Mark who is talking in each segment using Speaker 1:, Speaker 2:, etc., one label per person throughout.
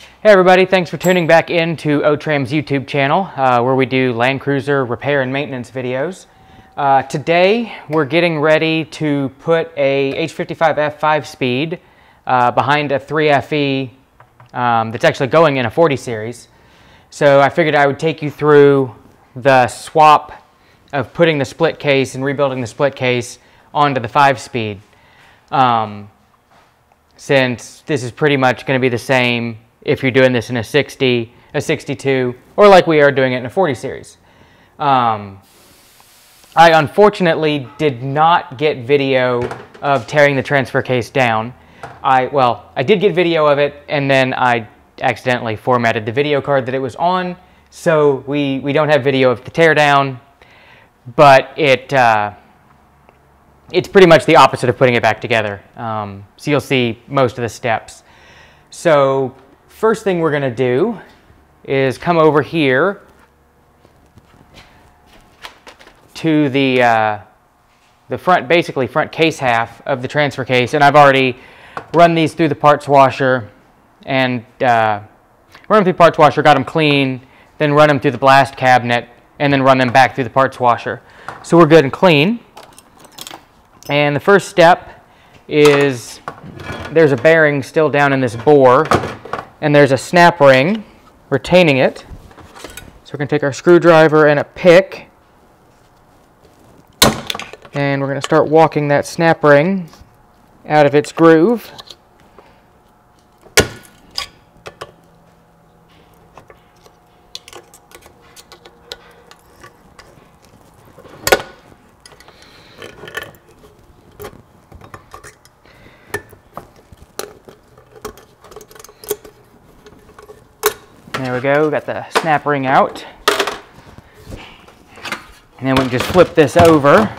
Speaker 1: Hey everybody, thanks for tuning back into OTRAM's YouTube channel where we do Land Cruiser repair and maintenance videos. Today we're getting ready to put a H55F 5-speed behind a 3FE that's actually going in a 40 series. So I figured I would take you through the swap of putting the split case and rebuilding the split case onto the 5-speed. Since this is pretty much going to be the same if you're doing this in a 60, a 62, or like we are doing it in a 40 series. I unfortunately did not get video of tearing the transfer case down. I did get video of it, and then I accidentally formatted the video card that it was on, so we don't have video of the teardown, but it's pretty much the opposite of putting it back together. So you'll see most of the steps. So first thing we're going to do is come over here to the front, basically front case half of the transfer case, and I've already run these through the parts washer and got them clean, then run them through the blast cabinet, and then run them back through the parts washer. So we're good and clean. And the first step is there's a bearing still down in this bore, and there's a snap ring retaining it. So we're going to take our screwdriver and a pick, and we're going to start walking that snap ring out of its groove. There we go, got the snap ring out. And then we can just flip this over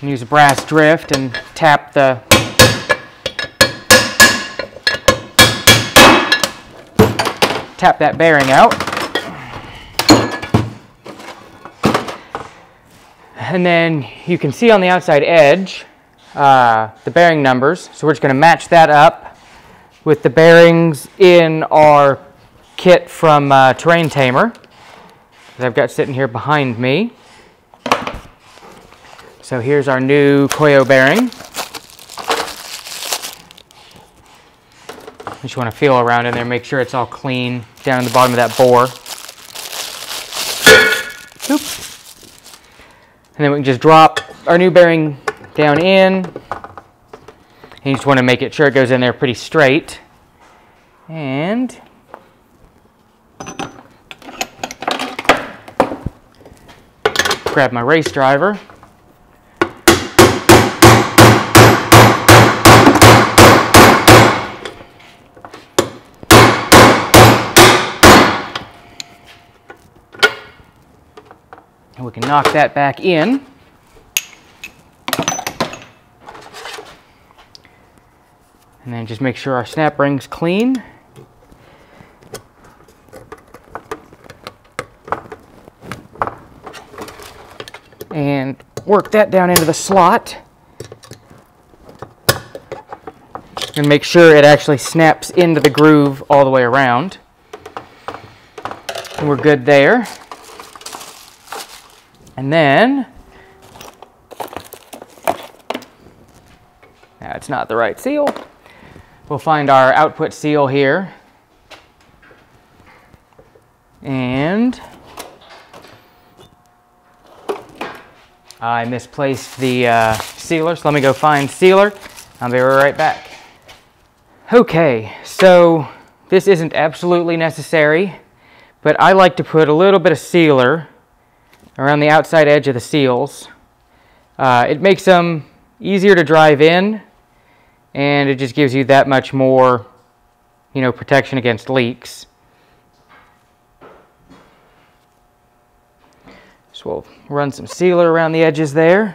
Speaker 1: and use a brass drift and tap that bearing out. And then you can see on the outside edge the bearing numbers, so we're just going to match that up with the bearings in our kit from Terrain Tamer that I've got sitting here behind me. So here's our new Koyo bearing. Just want to feel around in there, make sure it's all clean down in the bottom of that bore. Oops. And then we can just drop our new bearing down in. And you just want to make it sure it goes in there pretty straight. And grab my race driver. And we can knock that back in. And then just make sure our snap ring's clean. And work that down into the slot. And make sure it actually snaps into the groove all the way around. And we're good there. And then, that's not the right seal. We'll find our output seal here, and I misplaced the sealer, so let me go find sealer. I'll be right back. Okay, so this isn't absolutely necessary, but I like to put a little bit of sealer around the outside edge of the seals. It makes them easier to drive in, and it just gives you that much more, protection against leaks. So we'll run some sealer around the edges there.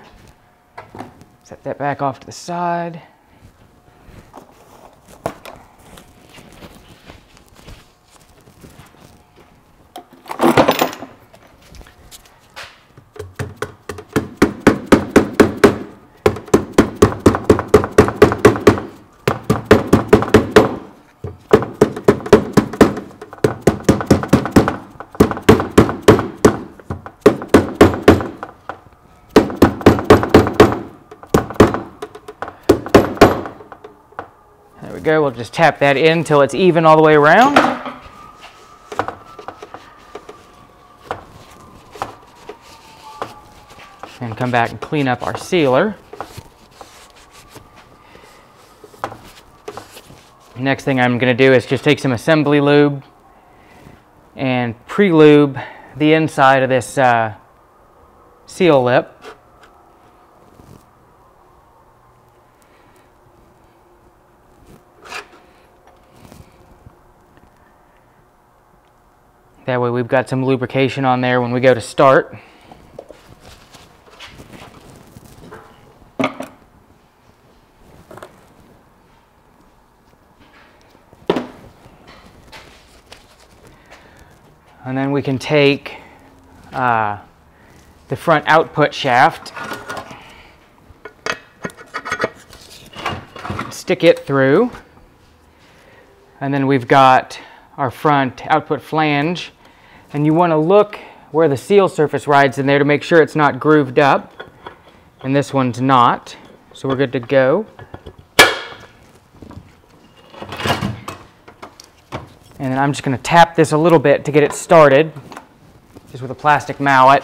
Speaker 1: Set that back off to the side. we go. We'll just tap that in until it's even all the way around. And come back and clean up our sealer. Next thing I'm going to do is just take some assembly lube and pre-lube the inside of this seal lip. That way we've got some lubrication on there when we go to start. And then we can take the front output shaft, stick it through, and then we've got our front output flange. And you want to look where the seal surface rides in there to make sure it's not grooved up. And this one's not, so we're good to go. And then I'm just going to tap this a little bit to get it started, just with a plastic mallet.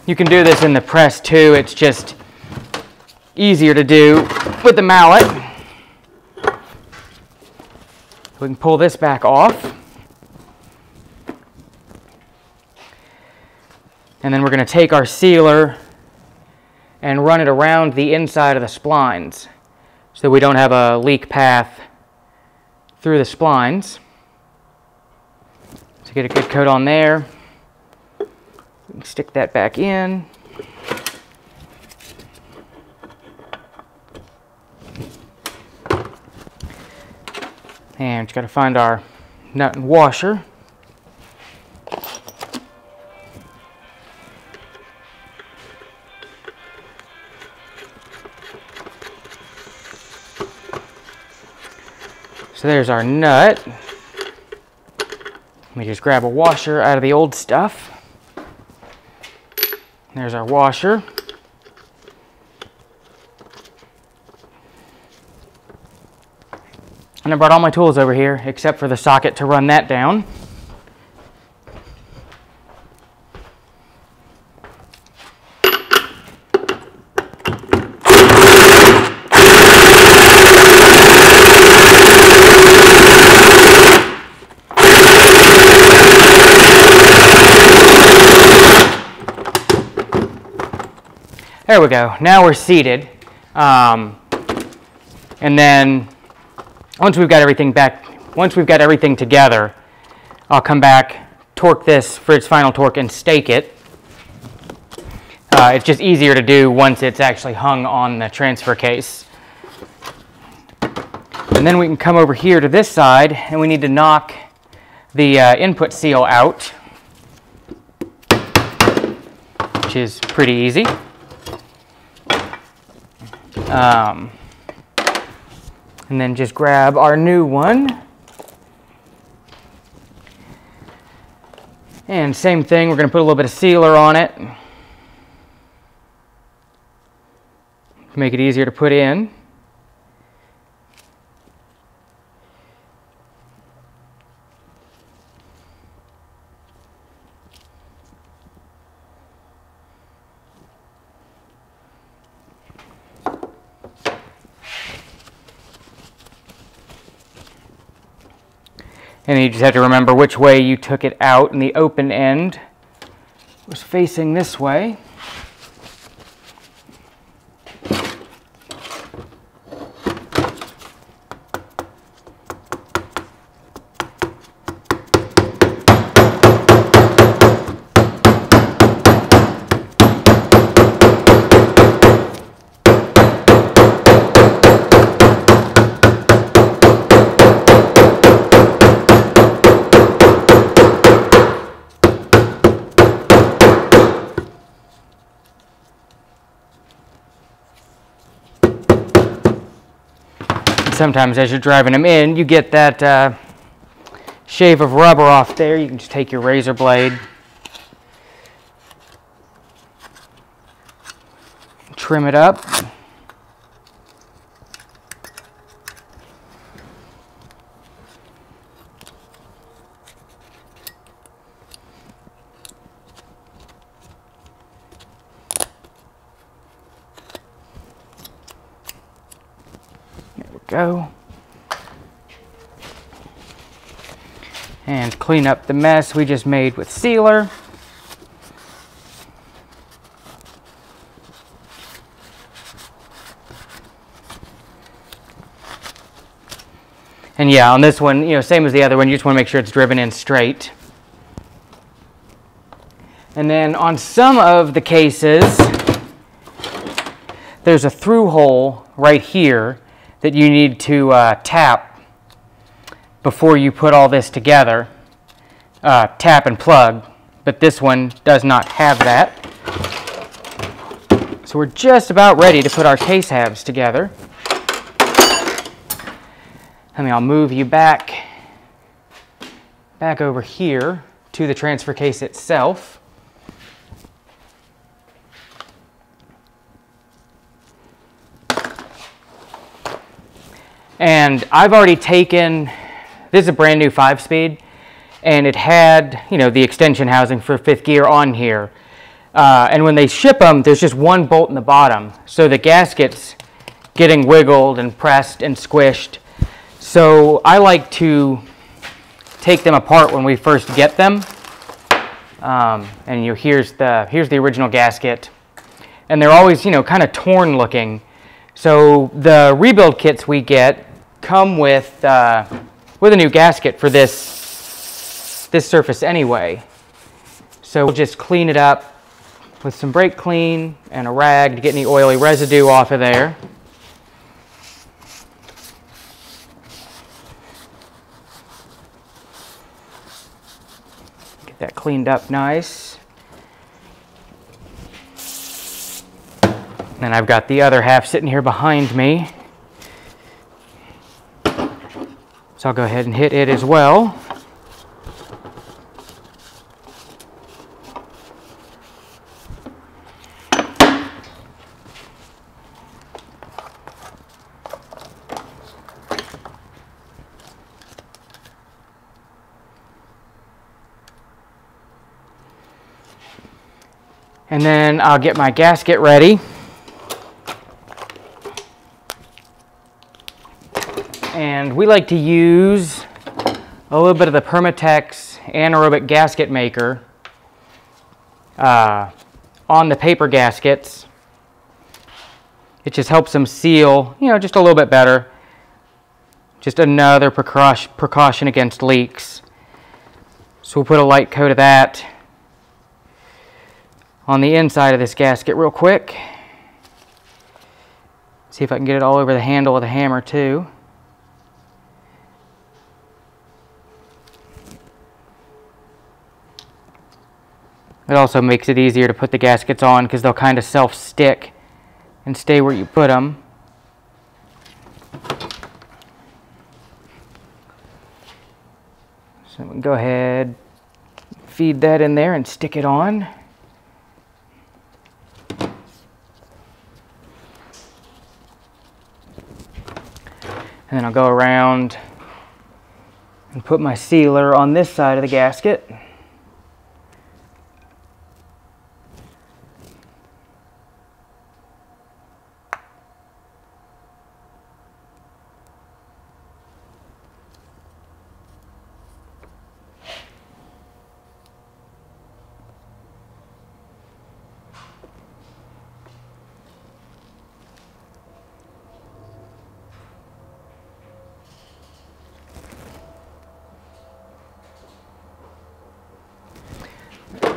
Speaker 1: You can do this in the press too, it's just easier to do with the mallet. We can pull this back off. And then we're going to take our sealer and run it around the inside of the splines so we don't have a leak path through the splines. So get a good coat on there. Stick that back in. And just got to find our nut and washer. So there's our nut. Let me just grab a washer out of the old stuff. There's our washer. And I brought all my tools over here except for the socket to run that down. There we go. Now we're seated. And then once we've got everything together, I'll come back, torque this for its final torque, and stake it. It's just easier to do once it's actually hung on the transfer case. And then we can come over here to this side, and we need to knock the input seal out, which is pretty easy. And then just grab our new one. And same thing, we're going to put a little bit of sealer on it to make it easier to put in. And you just have to remember which way you took it out, and the open end was facing this way. Sometimes as you're driving them in, you get that shave of rubber off there, you can just take your razor blade, trim it up. There we go. And clean up the mess we just made with sealer. And yeah, on this one, you know, same as the other one, you just want to make sure it's driven in straight. And then on some of the cases, there's a through hole right here that you need to tap before you put all this together. Tap and plug, but this one does not have that. So we're just about ready to put our case halves together. I'll move you back over here to the transfer case itself. And I've already taken, this is a brand new 5-speed, and it had, you know, the extension housing for 5th gear on here. And when they ship them, there's just one bolt in the bottom. So the gasket's getting wiggled and pressed and squished. So I like to take them apart when we first get them. And you know, here's the original gasket. And they're always, you know, kind of torn looking. So the rebuild kits we get come with a new gasket for this surface anyway. So we'll just clean it up with some brake clean and a rag to get any oily residue off of there. Get that cleaned up nice. And I've got the other half sitting here behind me. So I'll go ahead and hit it as well. And then I'll get my gasket ready. And we like to use a little bit of the Permatex anaerobic gasket maker on the paper gaskets. It just helps them seal, you know, just a little bit better. Just another precaution against leaks. So we'll put a light coat of that on the inside of this gasket real quick. See if I can get it all over the handle with a hammer too. It also makes it easier to put the gaskets on because they'll kind of self-stick and stay where you put them. So we can go ahead, feed that in there and stick it on. And then I'll go around and put my sealer on this side of the gasket.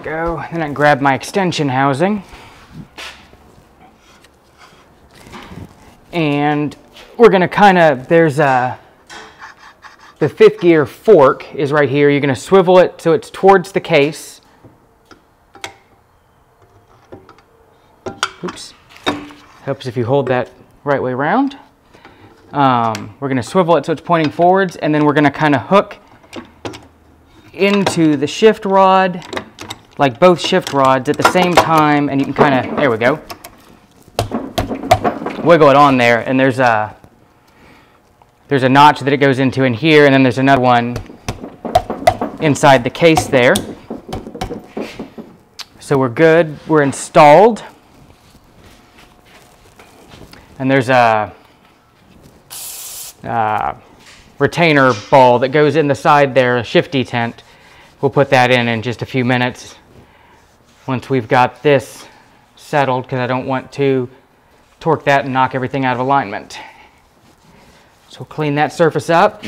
Speaker 1: Go. Then I can grab my extension housing. And we're going to kind of, there's the 5th gear fork is right here. You're going to swivel it so it's towards the case. Oops. Helps if you hold that right way around. We're going to swivel it so it's pointing forwards, and then we're going to kind of hook into the shift rod, like both shift rods at the same time, and you can kind of, there we go, wiggle it on there, and there's a notch that it goes into in here, and then there's another one inside the case there. So we're good, we're installed. And there's a retainer ball that goes in the side there, a shifty tent. We'll put that in just a few minutes once we've got this settled, because I don't want to torque that and knock everything out of alignment. So clean that surface up.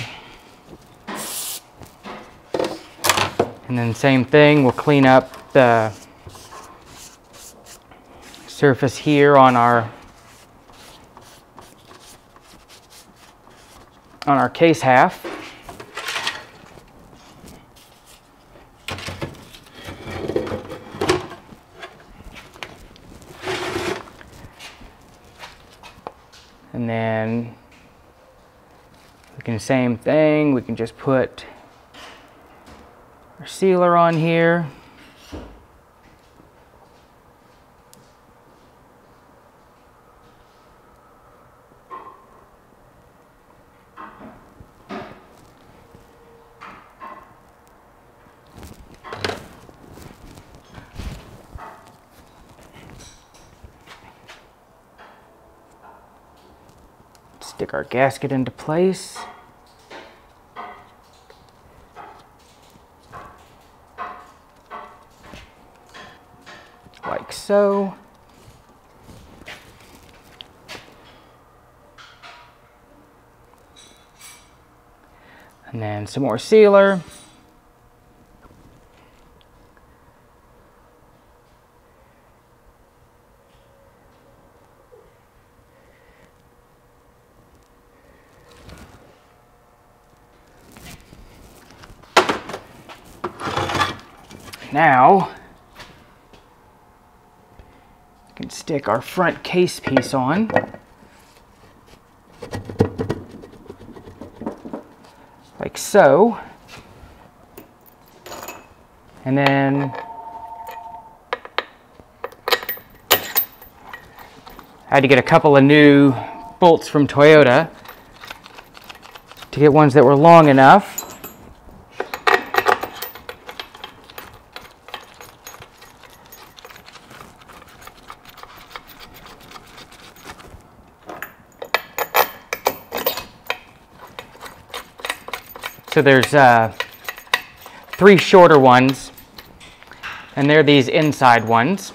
Speaker 1: And then same thing, we'll clean up the surface here on our case half. And then we can, same thing, we can just put our sealer on here. Stick our gasket into place. Like so. And then some more sealer. Now, we can stick our front case piece on. Like so. And then I had to get a couple of new bolts from Toyota to get ones that were long enough. So there's 3 shorter ones, and they're these inside ones.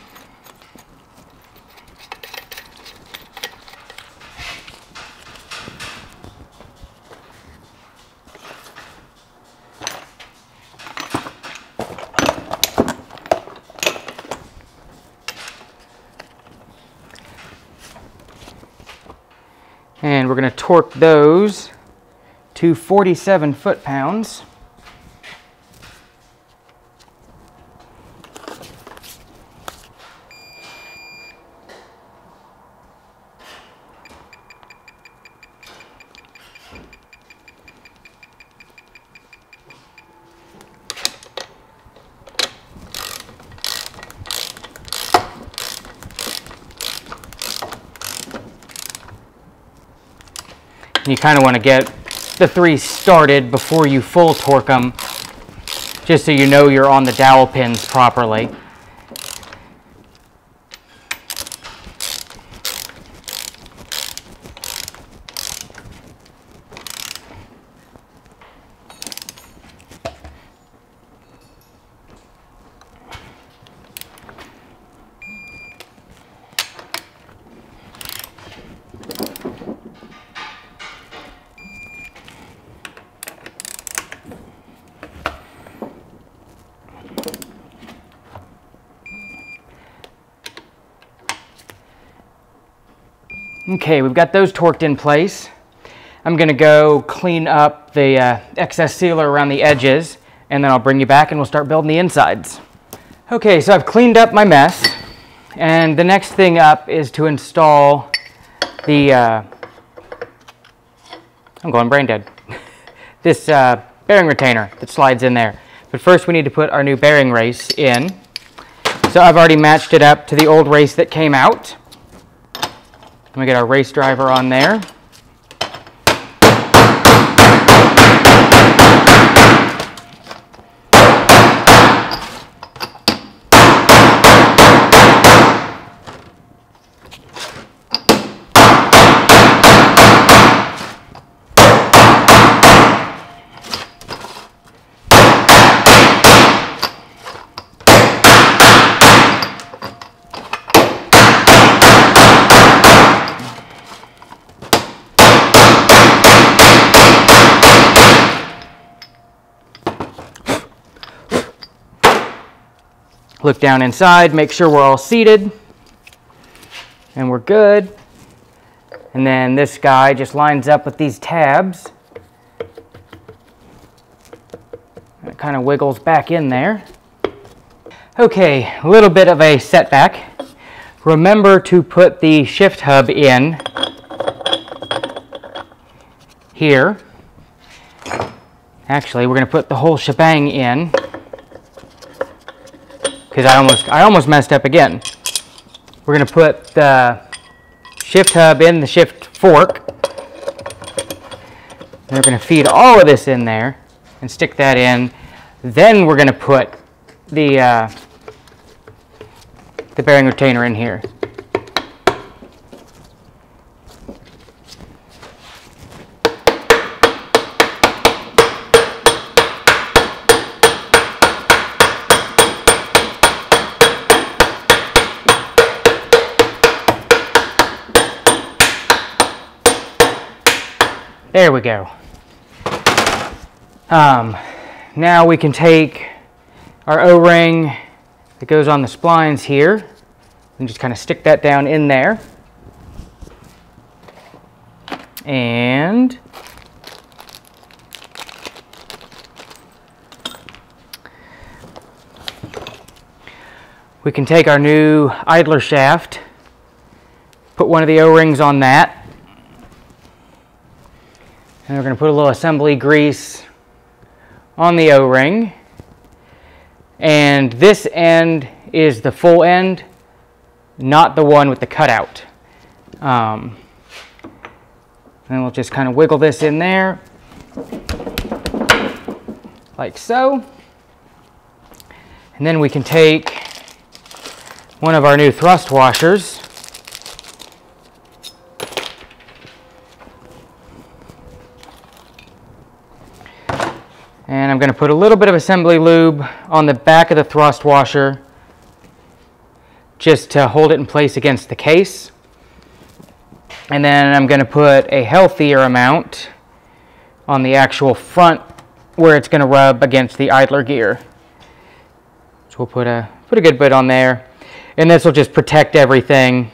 Speaker 1: And we're going to torque those to 47 foot-pounds. You kind of want to get the 3 started before you full torque them, just so you know you're on the dowel pins properly. Okay, we've got those torqued in place. I'm going to go clean up the excess sealer around the edges, and then I'll bring you back and we'll start building the insides. Okay, so I've cleaned up my mess, and the next thing up is to install the, I'm going brain dead, this bearing retainer that slides in there. But first we need to put our new bearing race in. So I've already matched it up to the old race that came out. We get our race driver on there. Look down inside, make sure we're all seated, and we're good. And then this guy just lines up with these tabs. It kind of wiggles back in there. Okay, a little bit of a setback. Remember to put the shift hub in here. Actually, we're going to put the whole shebang in, because I almost messed up again. We're going to put the shift hub in the shift fork. And we're going to feed all of this in there and stick that in. Then we're going to put the bearing retainer in here. There we go. Now we can take our O-ring that goes on the splines here and just kind of stick that down in there. And we can take our new idler shaft, put one of the O-rings on that. And we're going to put a little assembly grease on the O-ring. And this end is the full end, not the one with the cutout. And we'll just kind of wiggle this in there, like so. And then we can take one of our new thrust washers. And I'm going to put a little bit of assembly lube on the back of the thrust washer just to hold it in place against the case. And then I'm going to put a healthier amount on the actual front where it's going to rub against the idler gear. So we'll put a good bit on there. And this will just protect everything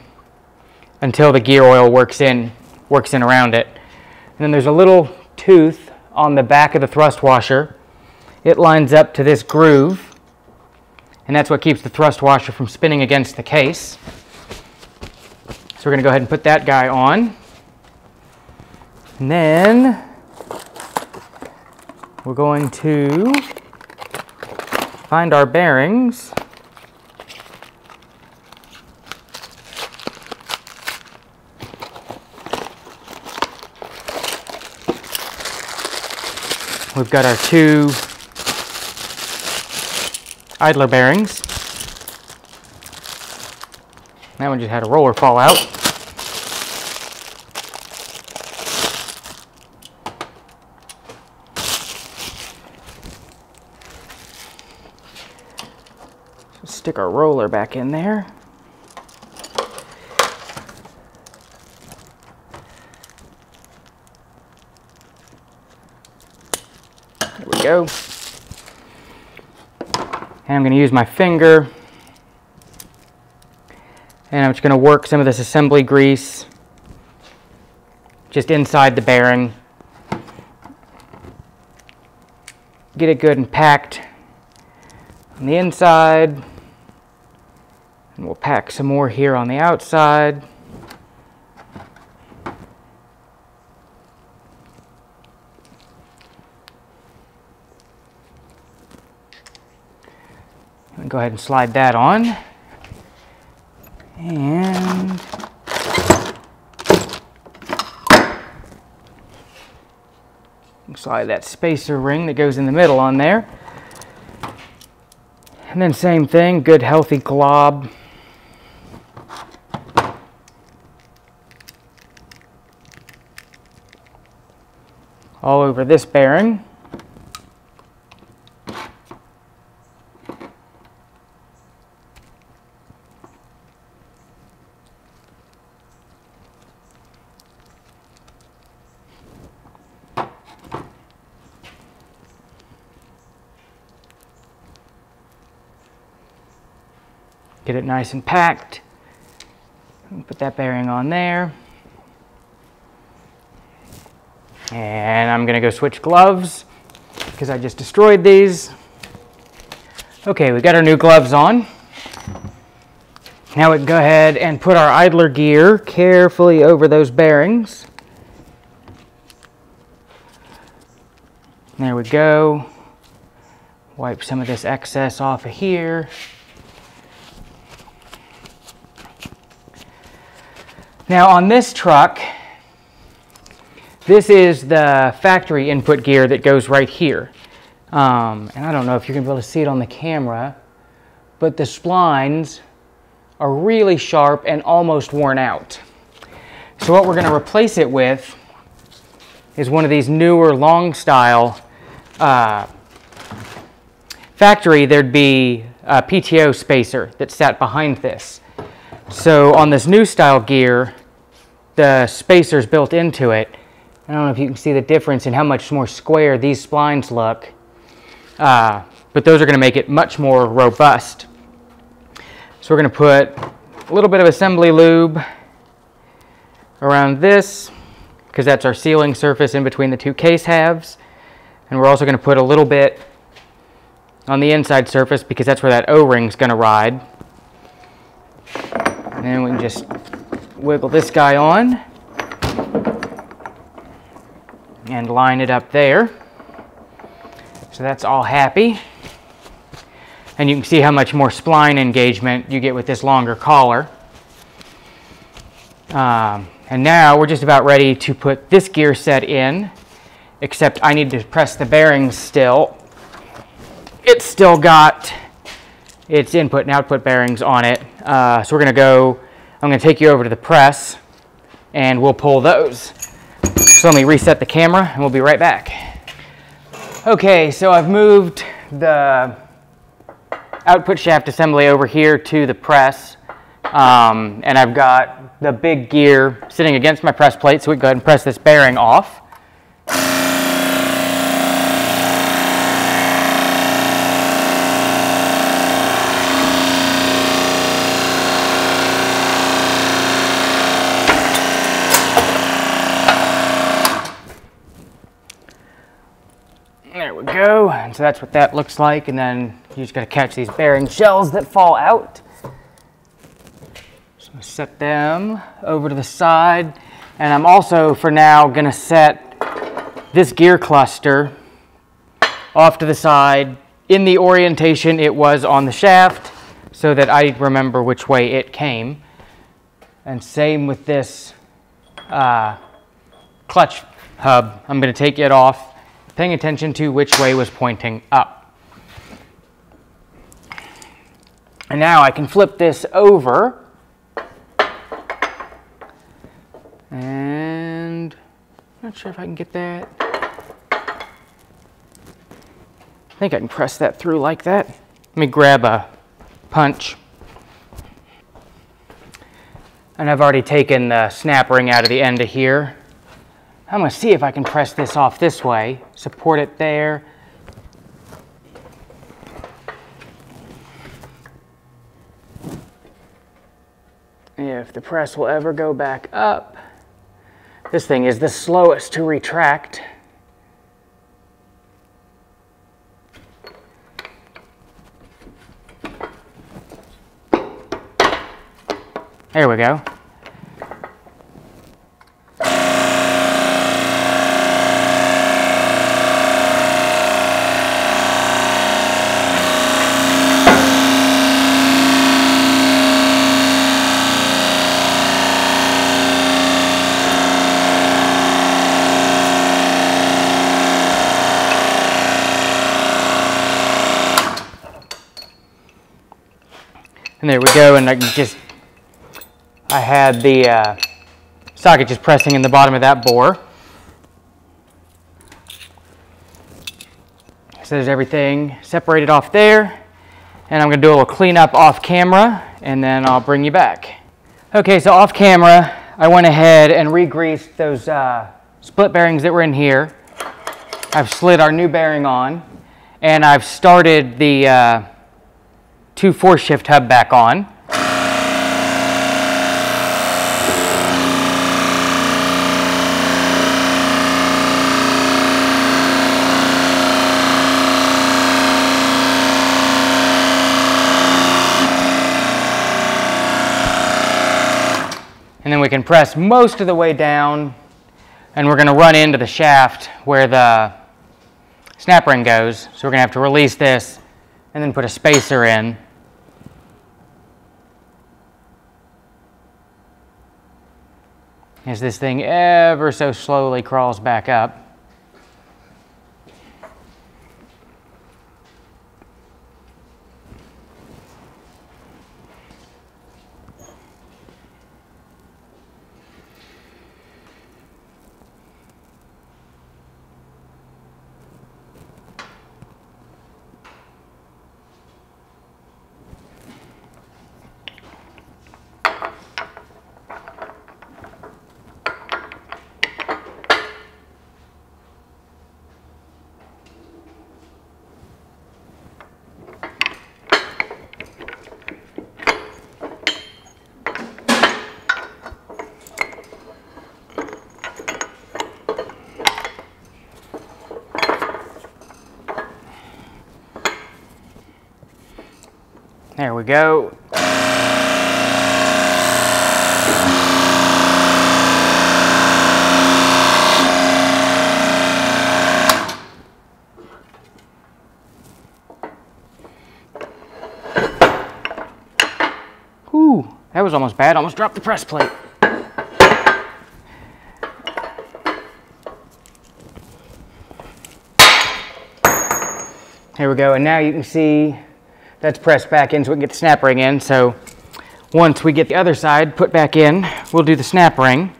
Speaker 1: until the gear oil works in around it. And then there's a little tooth on the back of the thrust washer. It lines up to this groove, and that's what keeps the thrust washer from spinning against the case. So we're going to go ahead and put that guy on. And then we're going to find our bearings. We've got our two idler bearings. That one just had a roller fall out. So stick our roller back in there. There we go. And I'm going to use my finger, and I'm just going to work some of this assembly grease just inside the bearing. Get it good and packed on the inside, and we'll pack some more here on the outside. I'll go ahead and slide that on. And slide that spacer ring that goes in the middle on there. And then same thing, good healthy glob. All over this bearing. Get it nice and packed. Put that bearing on there. And I'm gonna go switch gloves because I just destroyed these. Okay, we got our new gloves on. Now we can go ahead and put our idler gear carefully over those bearings. There we go. Wipe some of this excess off of here. Now on this truck, this is the factory input gear that goes right here. And I don't know if you're going to be able to see it on the camera, but the splines are really sharp and almost worn out. So what we're going to replace it with is one of these newer long style factory. There'd be a PTO spacer that sat behind this. So on this new style gear, the spacer's built into it. I don't know if you can see the difference in how much more square these splines look, but those are going to make it much more robust. So we're going to put a little bit of assembly lube around this, because that's our sealing surface in between the two case halves. And we're also going to put a little bit on the inside surface, because that's where that O-ring's going to ride. And then we can just wiggle this guy on and line it up there. So that's all happy. And you can see how much more spline engagement you get with this longer collar. And now we're just about ready to put this gear set in, except I need to press the bearings still. It's still got its input and output bearings on it. So we're going to go, I'm going to take you over to the press and we'll pull those. So let me reset the camera and we'll be right back. Okay, so I've moved the output shaft assembly over here to the press. And I've got the big gear sitting against my press plate, so we can go ahead and press this bearing off. There we go, and so that's what that looks like, and then you just got to catch these bearing shells that fall out. So set them over to the side, and I'm also, for now, going to set this gear cluster off to the side in the orientation it was on the shaft, so that I remember which way it came. And same with this clutch hub. I'm going to take it off, paying attention to which way was pointing up. And now I can flip this over. And I'm not sure if I can get that. I think I can press that through like that. Let me grab a punch. And I've already taken the snap ring out of the end of here. I'm going to see if I can press this off this way, support it there. If the press will ever go back up. This thing is the slowest to retract. There we go. And there we go, and I had the socket just pressing in the bottom of that bore. So there's everything separated off there. And I'm gonna do a little cleanup off camera, and then I'll bring you back. Okay, so off camera, I went ahead and re-greased those split bearings that were in here. I've slid our new bearing on, and I've started the 2 4-shift hub back on. And then we can press most of the way down, and we're going to run into the shaft where the snap ring goes. So we're going to have to release this and then put a spacer in. As this thing ever so slowly crawls back up. There we go. Whew, that was almost bad. Almost dropped the press plate. Here we go, and now you can see that's pressed back in so we can get the snap ring in. So once we get the other side put back in, we'll do the snap ring.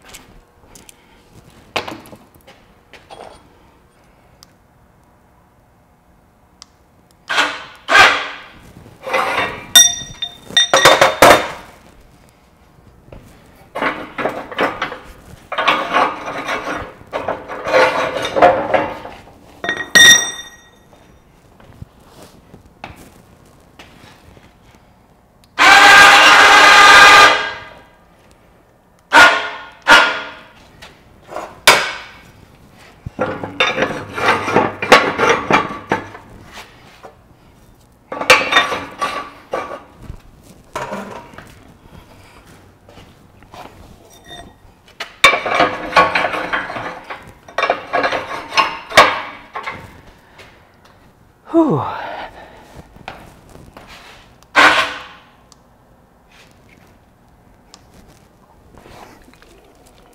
Speaker 1: Whew.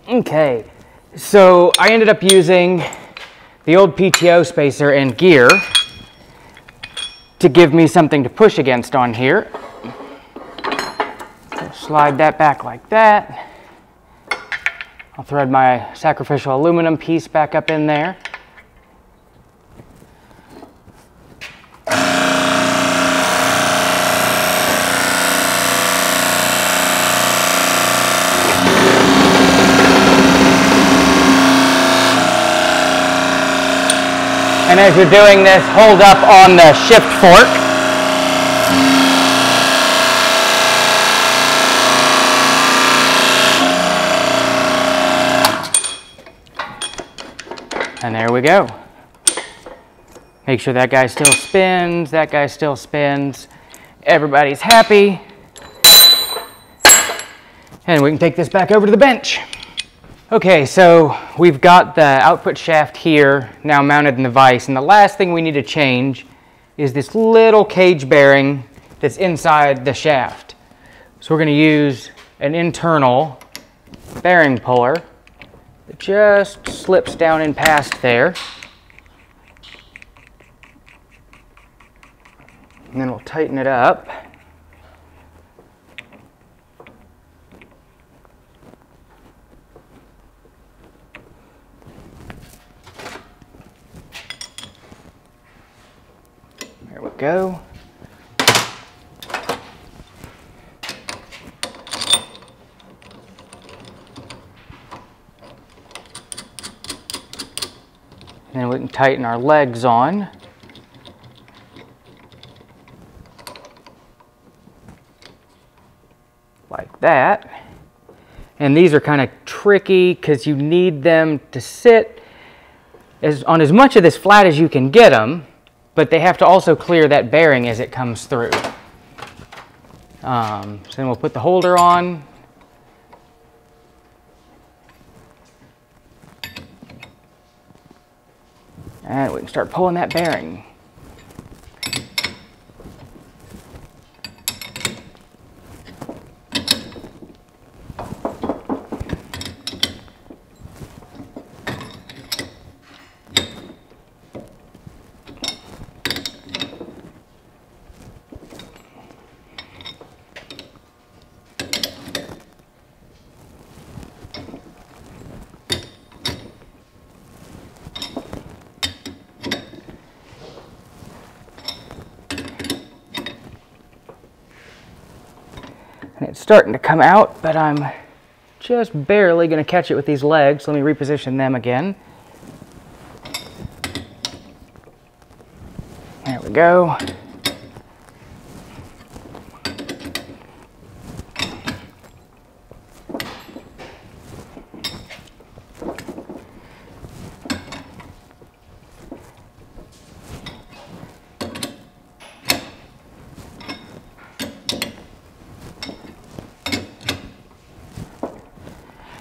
Speaker 1: Okay, so I ended up using the old PTO spacer and gear to give me something to push against on here. So slide that back like that. I'll thread my sacrificial aluminum piece back up in there. And as you're doing this, hold up on the shift fork. And there we go. Make sure that guy still spins, that guy still spins. Everybody's happy. And we can take this back over to the bench. Okay, so we've got the output shaft here now mounted in the vise, and the last thing we need to change is this little cage bearing that's inside the shaft. So we're going to use an internal bearing puller that just slips down in past there. And then we'll tighten it up. go. And then we can tighten our legs on. Like that. And these are kind of tricky because you need them to sit on as much of this flat as you can get them, but they have to also clear that bearing as it comes through. So then we'll put the holder on. And we can start pulling that bearing. And it's starting to come out, but I'm just barely going to catch it with these legs. Let me reposition them again. There we go.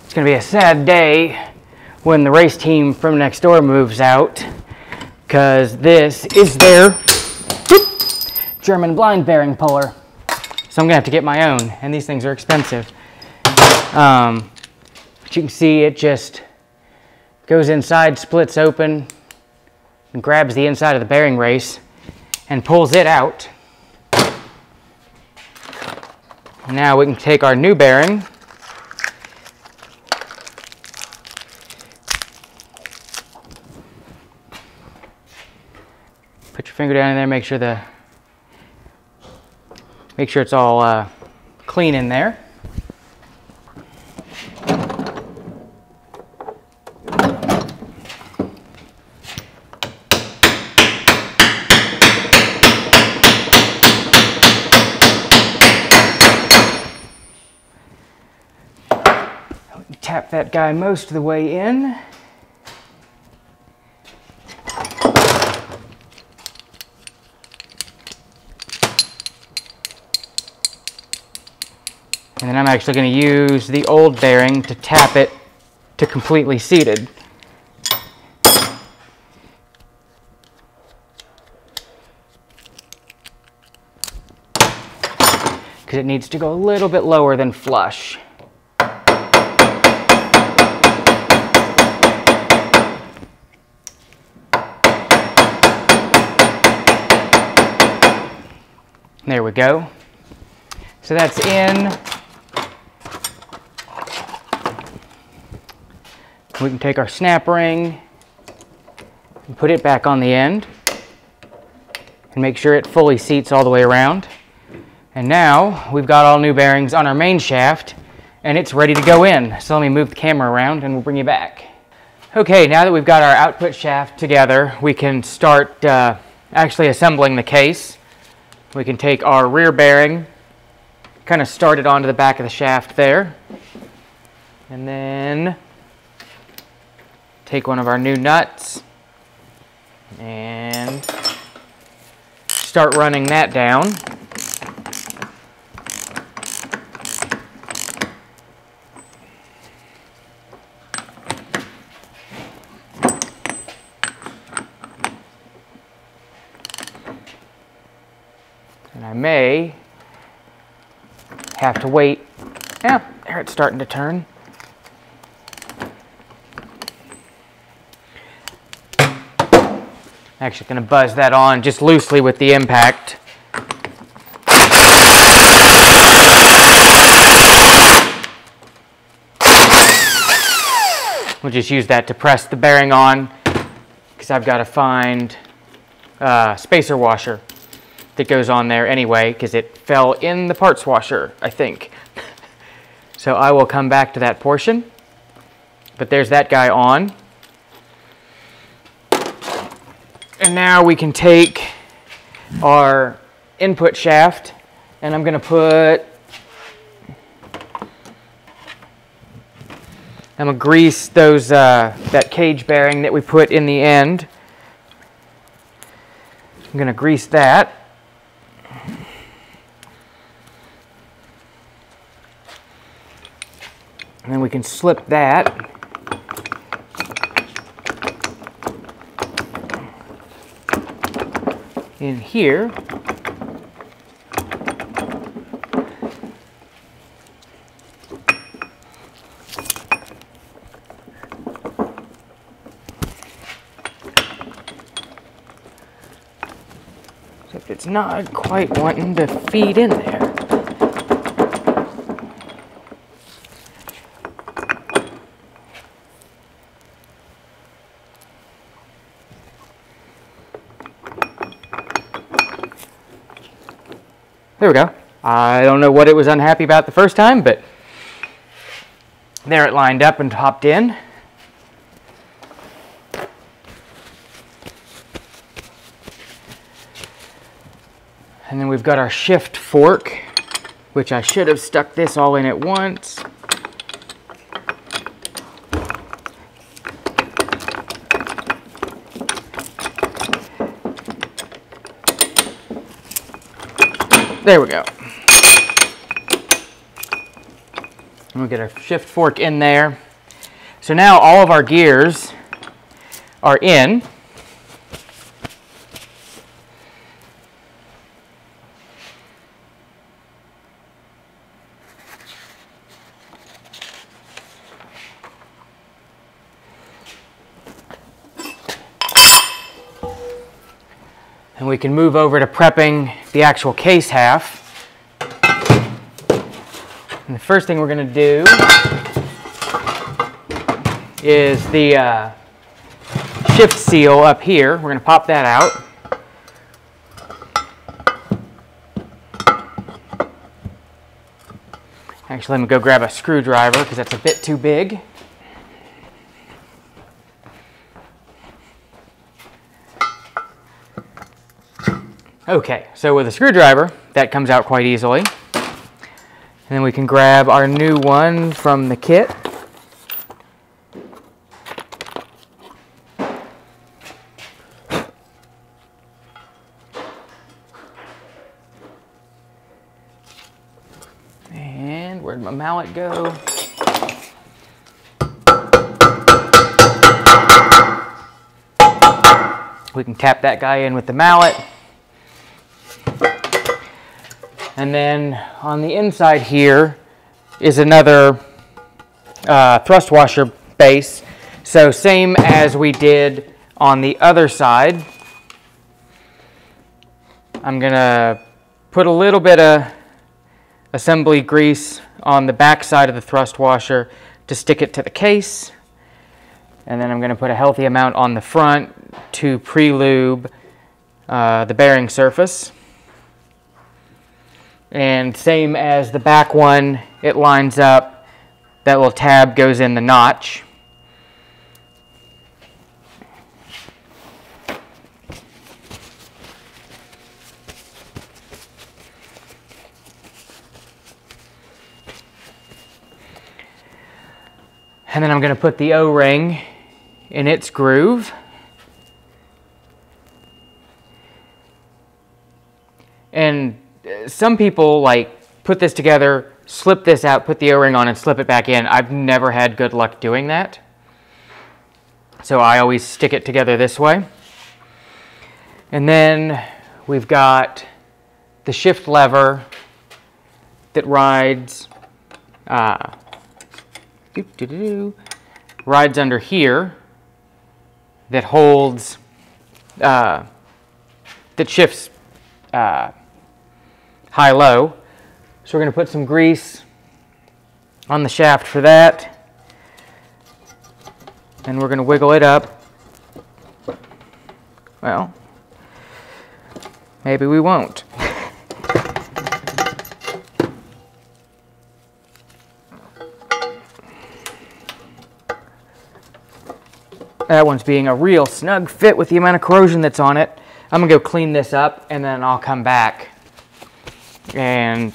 Speaker 1: It's going to be a sad day when the race team from next door moves out, because this is their German blind bearing puller. So I'm going to have to get my own, and these things are expensive. But you can see it just goes inside, splits open, and grabs the inside of the bearing race and pulls it out. Now we can take our new bearing, put your finger down in there, make sure it's all clean in there. Tap that guy most of the way in. And then I'm actually going to use the old bearing to tap it to completely seated. Because it needs to go a little bit lower than flush. There we go. So that's in. We can take our snap ring and put it back on the end and make sure it fully seats all the way around. And now we've got all new bearings on our main shaft and it's ready to go in. So let me move the camera around and we'll bring you back. Okay, now that we've got our output shaft together, we can start actually assembling the case. We can take our rear bearing, kind of start it onto the back of the shaft there, and then take one of our new nuts and start running that down. And I may have to wait. Yeah, there it's starting to turn. Actually going to buzz that on just loosely with the impact. We'll just use that to press the bearing on because I've got to find a spacer washer. that goes on there anyway, because it fell in the parts washer, I think. So I will come back to that portion. But there's that guy on. And now we can take our input shaft, and I'm going to grease those that cage bearing that we put in the end. I'm going to grease that. And then we can slip that. In here. Except it's not quite wanting to feed in there. There we go. I don't know what it was unhappy about the first time, but there it lined up and hopped in. And then we've got our shift fork, which I should have stuck this all in at once. There we go. And we'll get our shift fork in there. So now all of our gears are in. And we can move over to prepping the actual case half. And the first thing we're going to do is the shift seal up here. We're going to pop that out. Actually, let me go grab a screwdriver because that's a bit too big. Okay, so with a screwdriver, that comes out quite easily. And then we can grab our new one from the kit. And where'd my mallet go? We can tap that guy in with the mallet. And then on the inside here is another thrust washer base. So same as we did on the other side. I'm gonna put a little bit of assembly grease on the back side of the thrust washer to stick it to the case. And then I'm gonna put a healthy amount on the front to pre-lube the bearing surface. And same as the back one, it lines up, that little tab goes in the notch. And then I'm going to put the O-ring in its groove. And some people like put this together, slip this out, put the O-ring on and slip it back in. I've never had good luck doing that. So I always stick it together this way. And then we've got the shift lever that rides under here, that holds, that shifts high-low. So we're going to put some grease on the shaft for that. And we're going to wiggle it up. Well, maybe we won't. That one's being a real snug fit with the amount of corrosion that's on it. I'm gonna go clean this up and then I'll come back and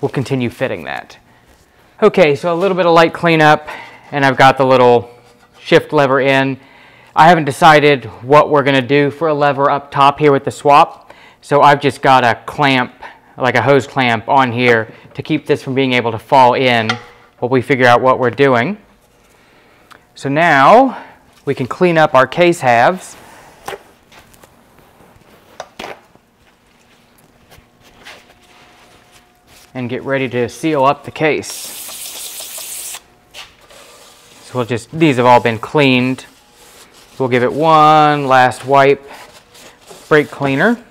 Speaker 1: we'll continue fitting that. Okay, so a little bit of light cleanup and I've got the little shift lever in. I haven't decided what we're gonna do for a lever up top here with the swap. So I've just got a clamp, like a hose clamp on here to keep this from being able to fall in while we figure out what we're doing. So now we can clean up our case halves. And get ready to seal up the case. So we'll just, these have all been cleaned. We'll give it one last wipe, brake cleaner.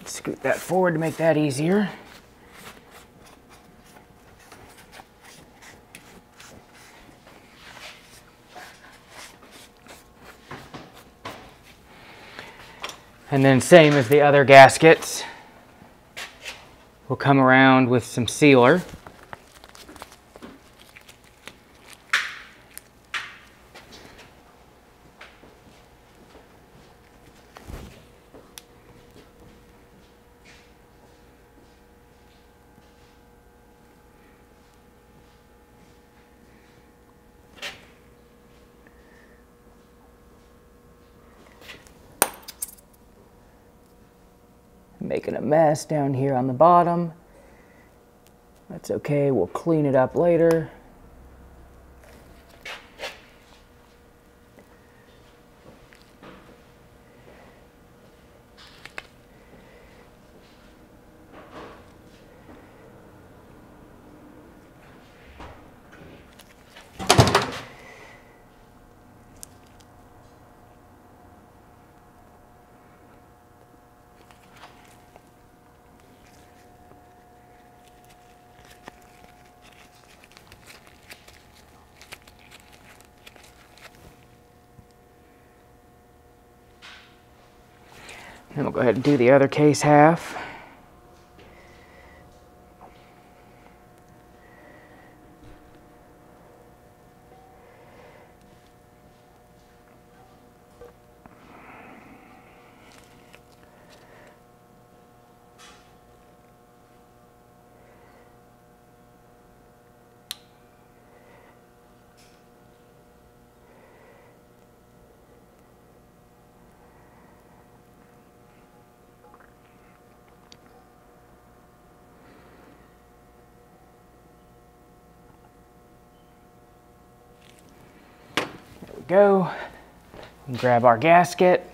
Speaker 1: Scoot that forward to make that easier. And then same as the other gaskets, we'll come around with some sealer. Making a mess down here on the bottom. That's okay, we'll clean it up later. Then we'll go ahead and do the other case half. Go and grab our gasket.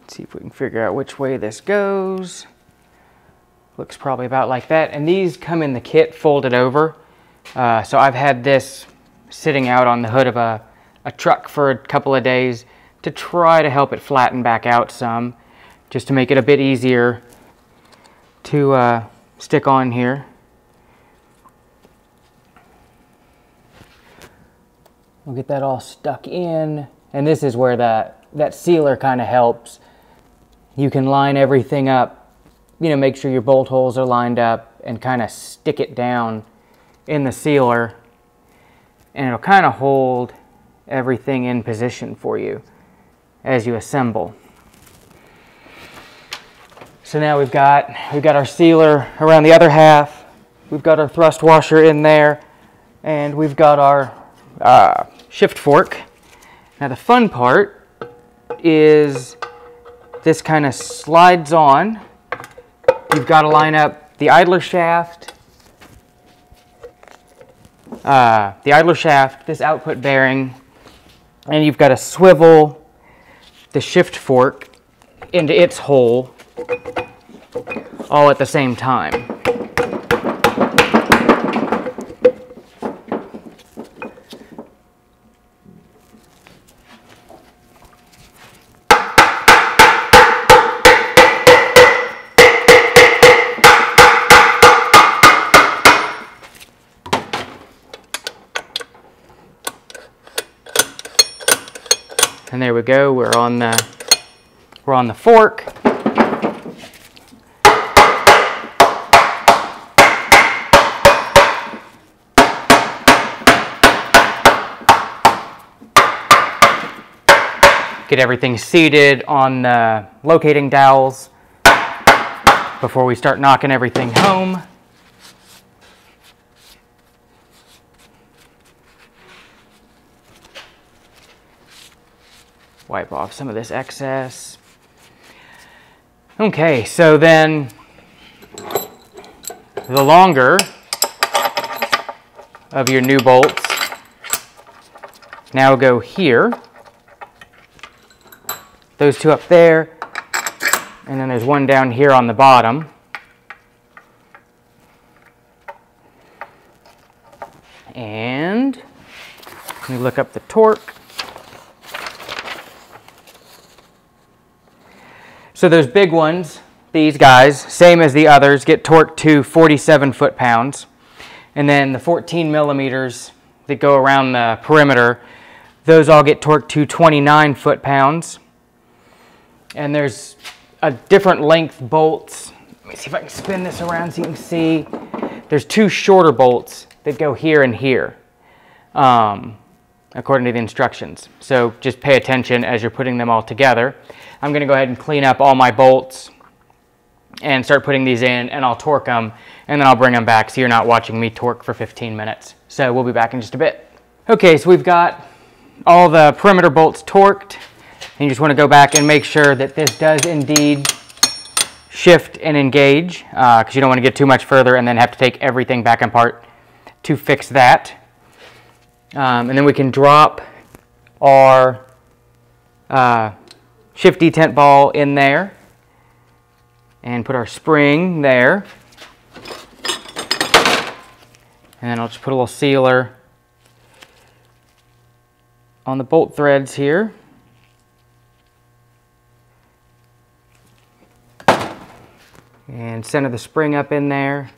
Speaker 1: See if we can figure out which way this goes. Looks probably about like that. And these come in the kit folded over. So I've had this sitting out on the hood of a truck for a couple of days to try to help it flatten back out some, just to make it a bit easier to stick on here. We'll get that all stuck in, and this is where that sealer kind of helps. You can line everything up, you know, make sure your bolt holes are lined up and kind of stick it down in the sealer, and it'll kind of hold everything in position for you as you assemble. So now we've got our sealer around the other half, we've got our thrust washer in there, and we've got our shift fork. Now the fun part is this kind of slides on. You've got to line up the idler shaft, this output bearing, and you've got to swivel the shift fork into its hole all at the same time. go. We're on the fork. Get everything seated on the locating dowels before we start knocking everything home. Wipe off some of this excess. Okay, so then the longer of your new bolts now go here. Those two up there, and then there's one down here on the bottom. And let me look up the torque. So those big ones, these guys, same as the others, get torqued to 47 foot-pounds. And then the 14 millimeters that go around the perimeter, those all get torqued to 29 foot-pounds. And there's a different length bolts. Let me see if I can spin this around so you can see. There's two shorter bolts that go here and here, according to the instructions. So just pay attention as you're putting them all together. I'm going to go ahead and clean up all my bolts and start putting these in, and I'll torque them, and then I'll bring them back so you're not watching me torque for 15 minutes. So we'll be back in just a bit. Okay, so we've got all the perimeter bolts torqued. And you just want to go back and make sure that this does indeed shift and engage, because you don't want to get too much further and then have to take everything back apart to fix that. And then we can drop our shift detent ball in there and put our spring there. And then I'll just put a little sealer on the bolt threads here. And center the spring up in there.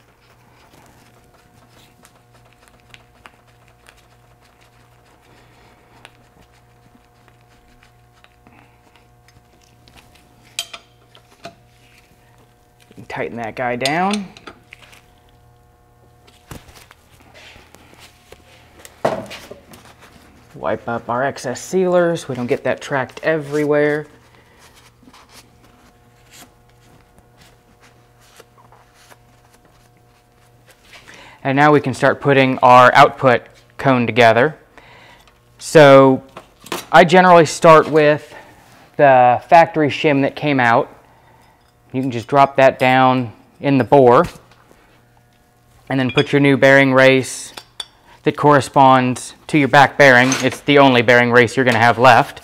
Speaker 1: Tighten that guy down. Wipe up our excess sealers so we don't get that tracked everywhere. And now we can start putting our output cone together. So I generally start with the factory shim that came out. You can just drop that down in the bore and then put your new bearing race that corresponds to your back bearing. It's the only bearing race you're going to have left.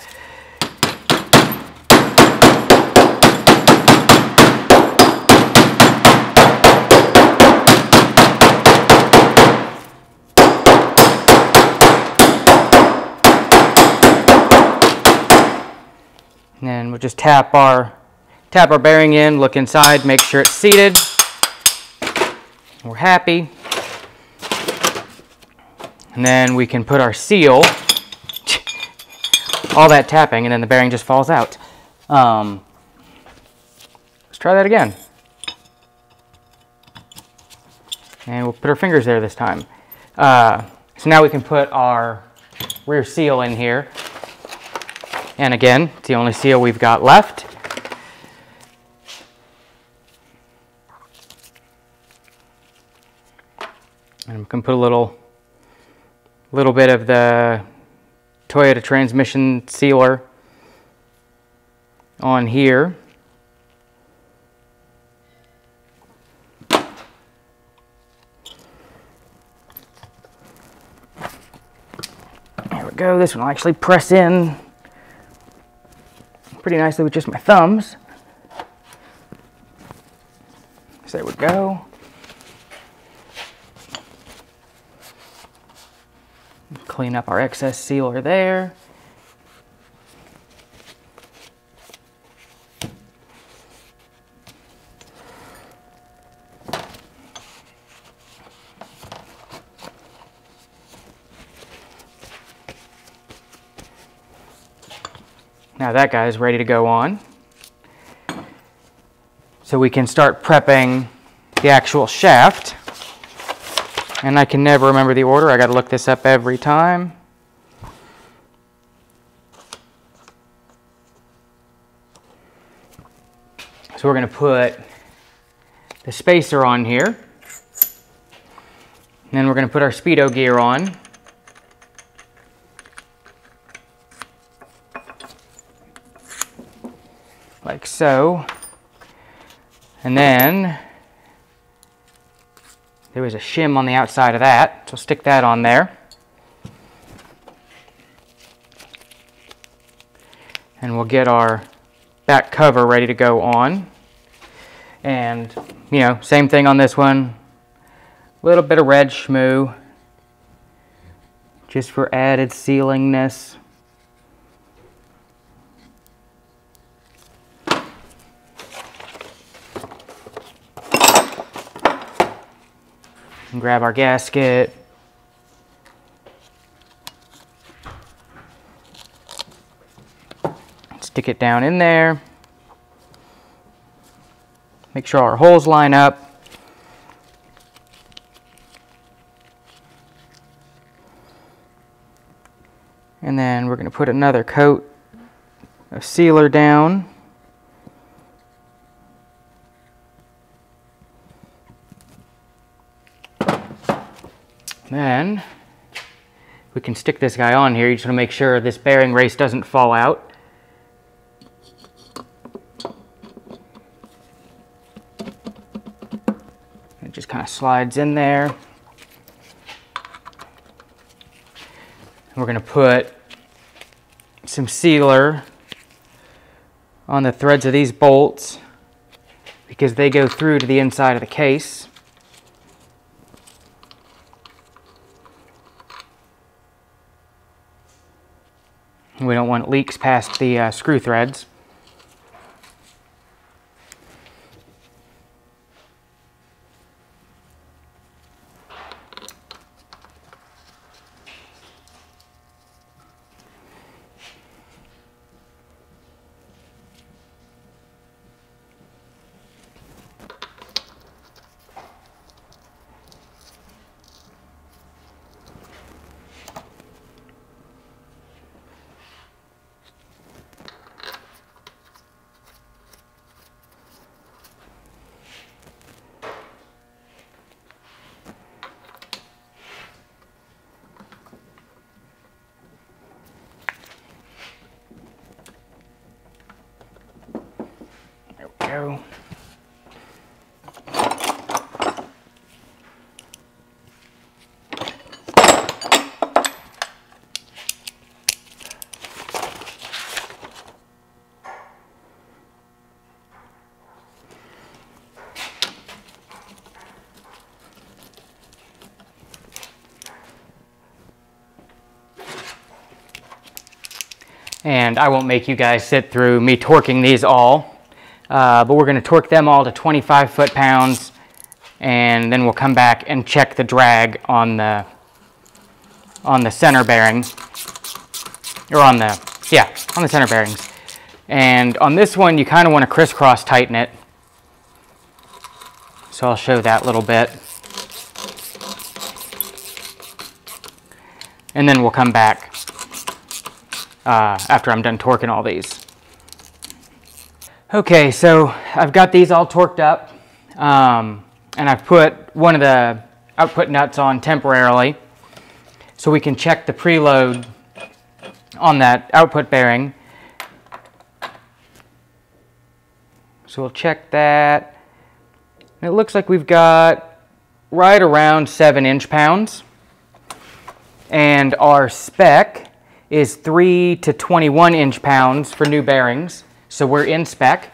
Speaker 1: And then we'll just tap our bearing in, look inside, make sure it's seated. We're happy. And then we can put our seal, all that tapping, and then the bearing just falls out. Let's try that again. And we'll put our fingers there this time. So now we can put our rear seal in here. And again, it's the only seal we've got left. And we can put a little bit of the Toyota transmission sealer on here. There we go. This one will actually press in pretty nicely with just my thumbs. So there we go. Clean up our excess sealer there. Now that guy is ready to go on. So we can start prepping the actual shaft. And I can never remember the order. I got to look this up every time. So we're going to put the spacer on here. And then we're going to put our speedo gear on. Like so. And then there was a shim on the outside of that, so stick that on there. And we'll get our back cover ready to go on. And, you know, same thing on this one. A little bit of red schmoo, just for added sealingness. And grab our gasket. Stick it down in there. Make sure our holes line up. And then we're going to put another coat of sealer down. Then we can stick this guy on here. You just want to make sure this bearing race doesn't fall out. It just kind of slides in there. We're going to put some sealer on the threads of these bolts because they go through to the inside of the case. We don't want leaks past the screw threads. Go. And I won't make you guys sit through me torquing these all. But we're going to torque them all to 25 foot-pounds, and then we'll come back and check the drag on the center bearings, or on the center bearings. And on this one, you kind of want to crisscross tighten it. So I'll show that a little bit. And then we'll come back after I'm done torquing all these. Okay, so I've got these all torqued up, and I've put one of the output nuts on temporarily so we can check the preload on that output bearing. So we'll check that. And it looks like we've got right around 7 inch-pounds, and our spec is 3 to 21 inch-pounds for new bearings. So we're in spec.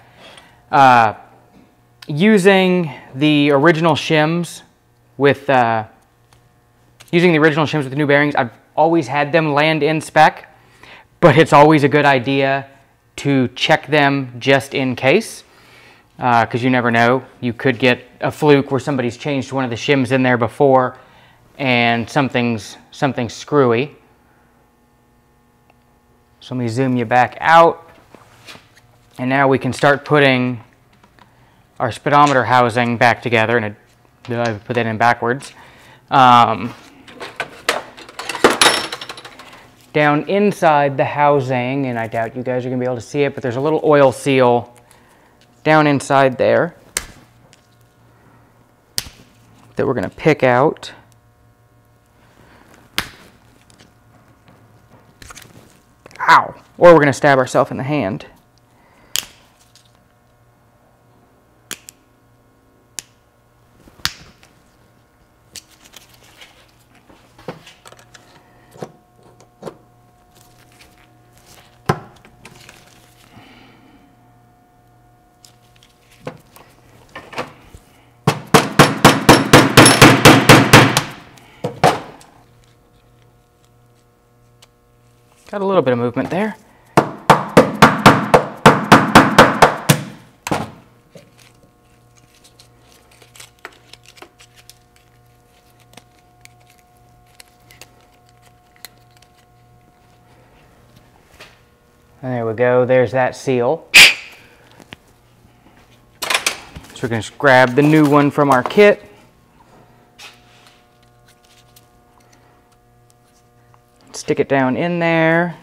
Speaker 1: Using the original shims with the new bearings, I've always had them land in spec, but it's always a good idea to check them just in case, because you never know. You could get a fluke where somebody's changed one of the shims in there before and something's screwy. So let me zoom you back out. And now we can start putting our speedometer housing back together, and I put that in backwards. Down inside the housing, and I doubt you guys are going to be able to see it, but there's a little oil seal down inside there that we're going to pick out. Ow! Or we're going to stab ourselves in the hand. Got a little bit of movement there. And there we go, there's that seal. So we're going to grab the new one from our kit. Stick it down in there.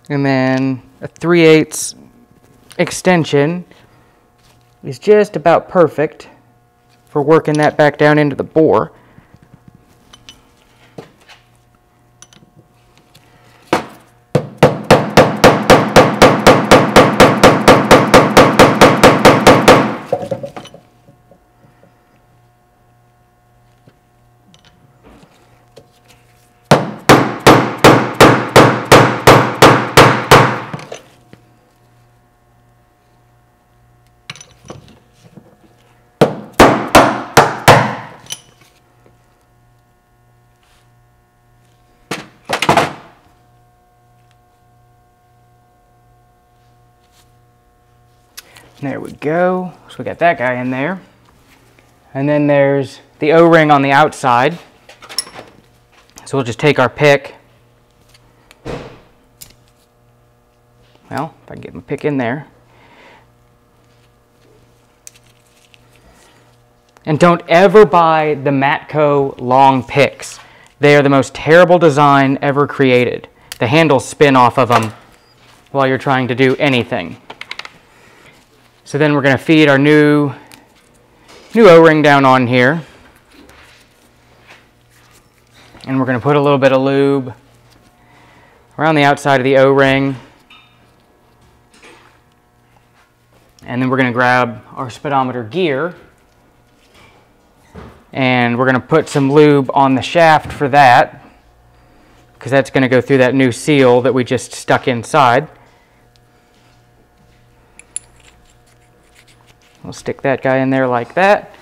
Speaker 1: And then a 3/8 extension is just about perfect for working that back down into the bore. There we go. So we got that guy in there. And then there's the O-ring on the outside. So we'll just take our pick. Well, if I can get my pick in there. And don't ever buy the Matco long picks. They are the most terrible design ever created. The handles spin off of them while you're trying to do anything. So then we're going to feed our new O-ring down on here. And we're going to put a little bit of lube around the outside of the O-ring. And then we're going to grab our speedometer gear. And we're going to put some lube on the shaft for that, because that's going to go through that new seal that we just stuck inside. We'll stick that guy in there like that.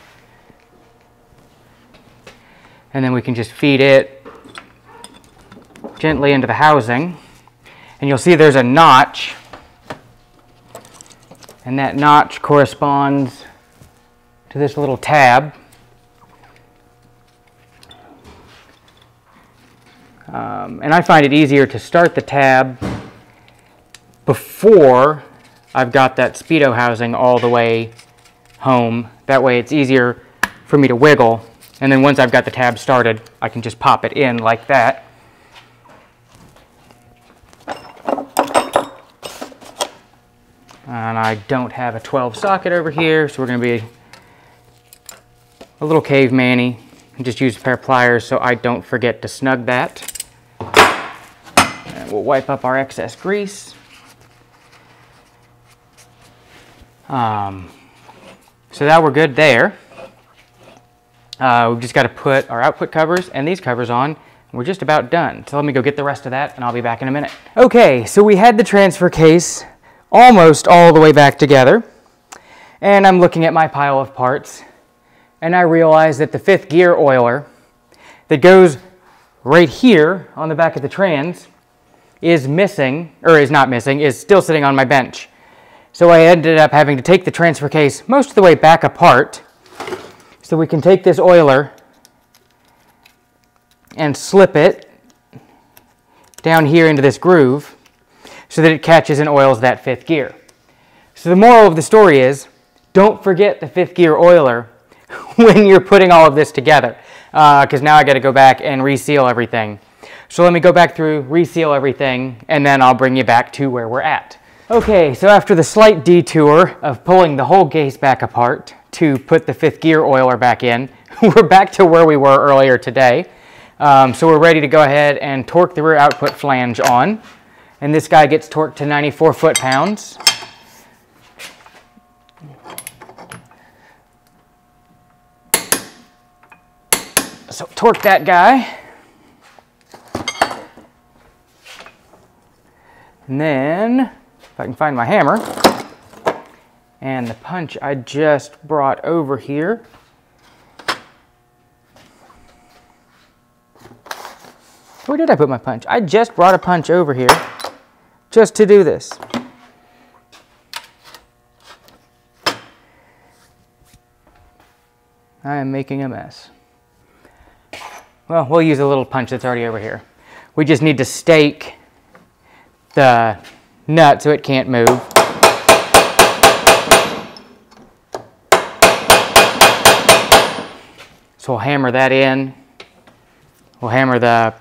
Speaker 1: And then we can just feed it gently into the housing. And you'll see there's a notch. And that notch corresponds to this little tab. And I find it easier to start the tab before I've got that Speedo housing all the way home. That way it's easier for me to wiggle. And then once I've got the tab started, I can just pop it in like that. And I don't have a 12 socket over here, so we're going to be a little caveman-y and just use a pair of pliers so I don't forget to snug that. And we'll wipe up our excess grease. So now we're good there. We've just got to put our output covers and these covers on. And we're just about done. So let me go get the rest of that and I'll be back in a minute. Okay, so we had the transfer case almost all the way back together. And I'm looking at my pile of parts. And I realize that the 5th gear oiler that goes right here on the back of the trans is missing, or is not missing, is still sitting on my bench. So I ended up having to take the transfer case most of the way back apart so we can take this oiler and slip it down here into this groove so that it catches and oils that 5th gear. So the moral of the story is, don't forget the 5th gear oiler when you're putting all of this together, because now I got to go back and reseal everything. So let me go back through, reseal everything, and then I'll bring you back to where we're at. Okay, so after the slight detour of pulling the whole case back apart to put the 5th gear oiler back in, we're back to where we were earlier today. So we're ready to go ahead and torque the rear output flange on. And this guy gets torqued to 94 foot-pounds. So torque that guy. And then, if I can find my hammer, and the punch I just brought over here. Where did I put my punch? I just brought a punch over here just to do this. I am making a mess. Well, we'll use a little punch that's already over here. We just need to stake the nut so it can't move. So we'll hammer that in. We'll hammer the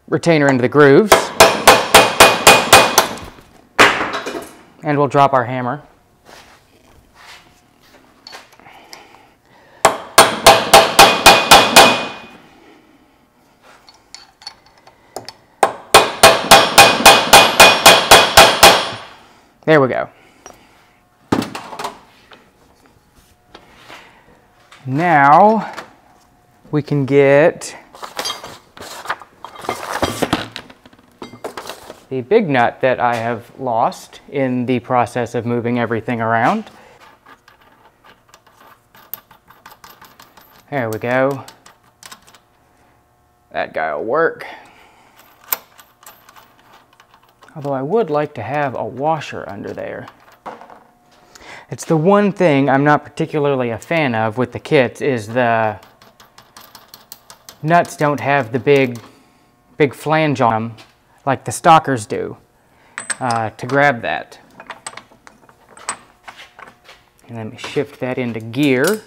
Speaker 1: retainer into the grooves. And we'll drop our hammer. There we go. Now we can get the big nut that I have lost in the process of moving everything around. There we go. That guy will work. Although I would like to have a washer under there. It's the one thing I'm not particularly a fan of with the kits is the nuts don't have the big flange on them like the stockers do to grab that. And let me shift that into gear.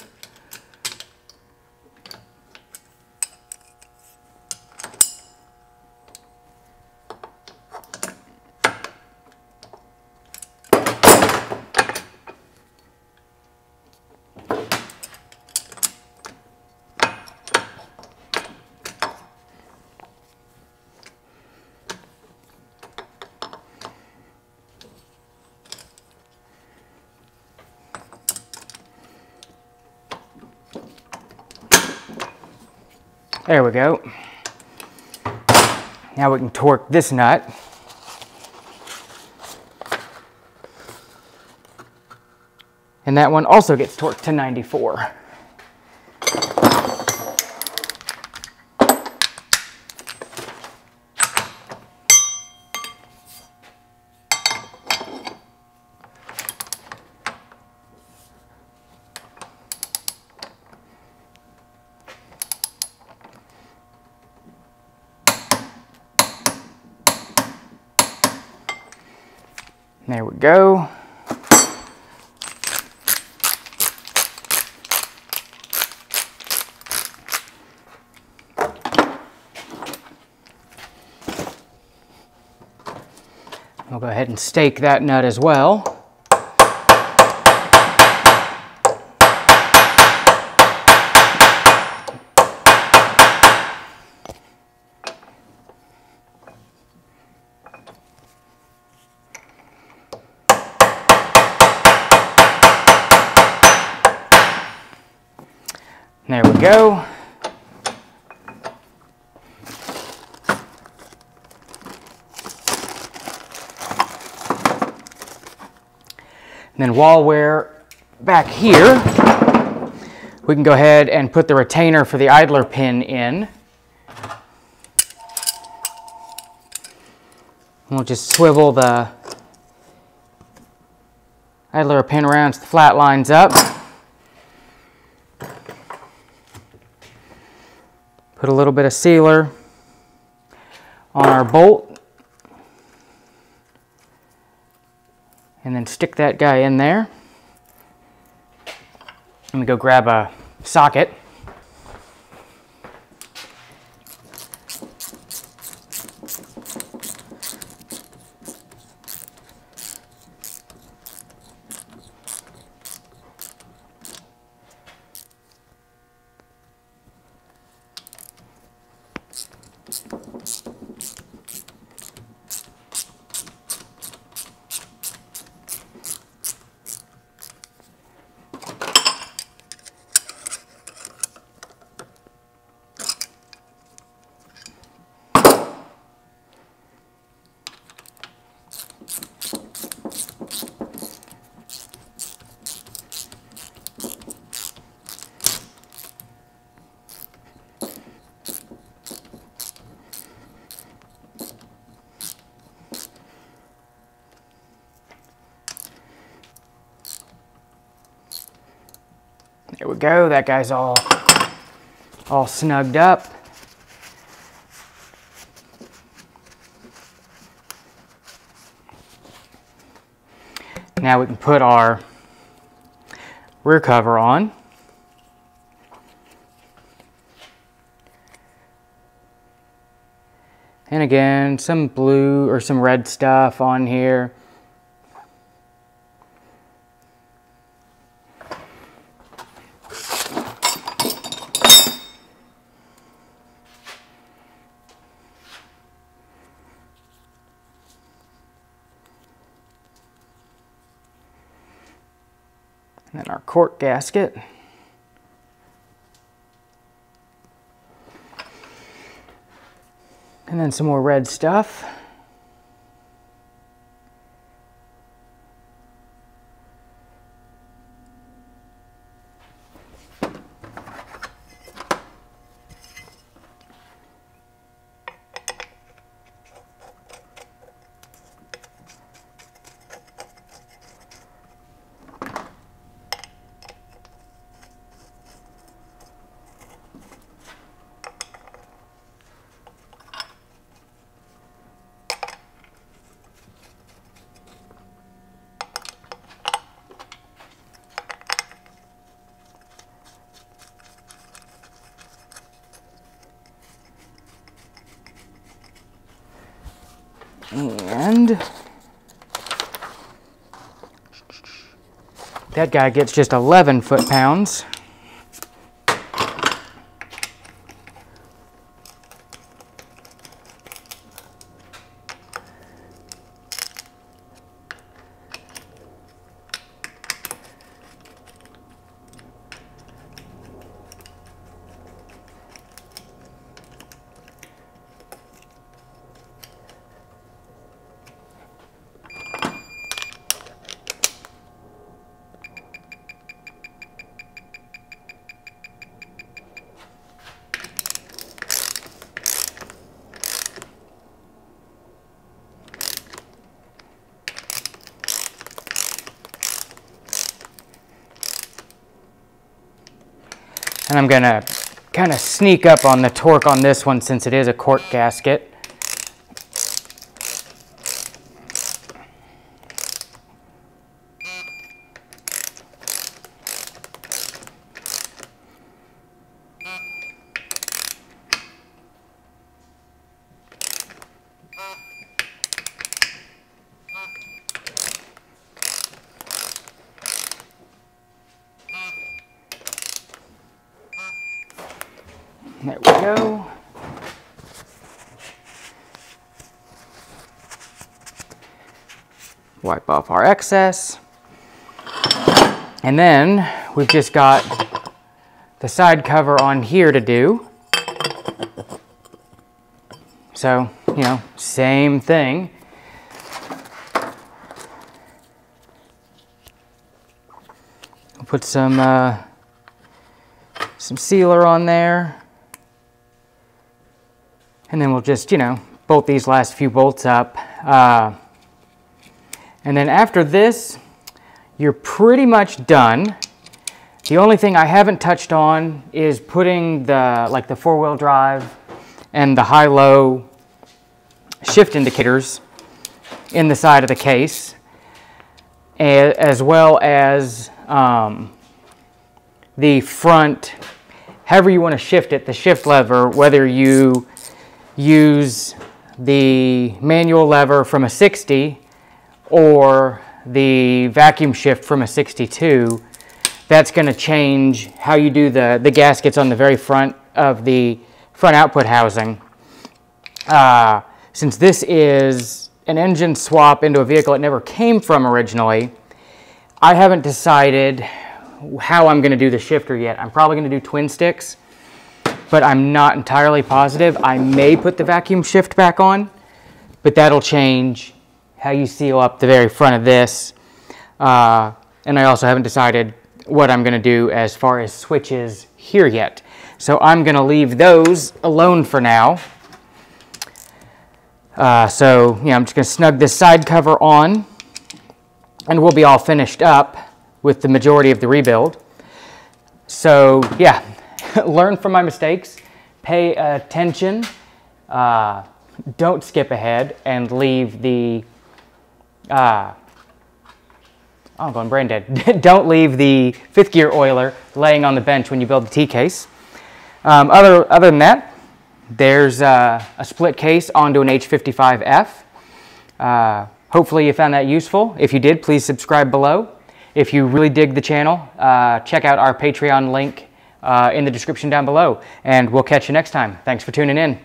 Speaker 1: There we go. Now we can torque this nut. And that one also gets torqued to 94. There we go. We'll go ahead and stake that nut as well. There we go. And then while we're back here, we can go ahead and put the retainer for the idler pin in. We'll just swivel the idler a pin around so the flat lines up. Put a little bit of sealer on our bolt. And then stick that guy in there. Let me go grab a socket. There we go, that guy's all snugged up. Now we can put our rear cover on. And again, some blue or some red stuff on here. And then our cork gasket. And then some more red stuff. And that guy gets just 11 foot-pounds. And I'm gonna kind of sneak up on the torque on this one since it is a cork gasket. There we go. Wipe off our excess. And then we've just got the side cover on here to do. So, you know, same thing. We'll put some sealer on there. And then we'll just, you know, bolt these last few bolts up. And then after this, you're pretty much done. The only thing I haven't touched on is putting the four-wheel drive and the high-low shift indicators in the side of the case, as well as the front, however you want to shift it, the shift lever, whether you use the manual lever from a 60 or the vacuum shift from a 62, that's going to change how you do the gaskets on the very front of the front output housing. Since this is an engine swap into a vehicle it never came from originally, I haven't decided how I'm going to do the shifter yet. I'm probably going to do twin sticks, but I'm not entirely positive. I may put the vacuum shift back on, but that'll change how you seal up the very front of this. And I also haven't decided what I'm going to do as far as switches here yet. So I'm going to leave those alone for now. So I'm just going to snug this side cover on, and we'll be all finished up with the majority of the rebuild. So yeah, learn from my mistakes, pay attention, don't skip ahead, and leave the, I'm going brain dead. Don't leave the fifth gear oiler laying on the bench when you build the T-case. Other than that, there's a split case onto an H55F. Hopefully you found that useful. If you did, please subscribe below. If you really dig the channel, check out our Patreon link in the description down below, and we'll catch you next time. Thanks for tuning in.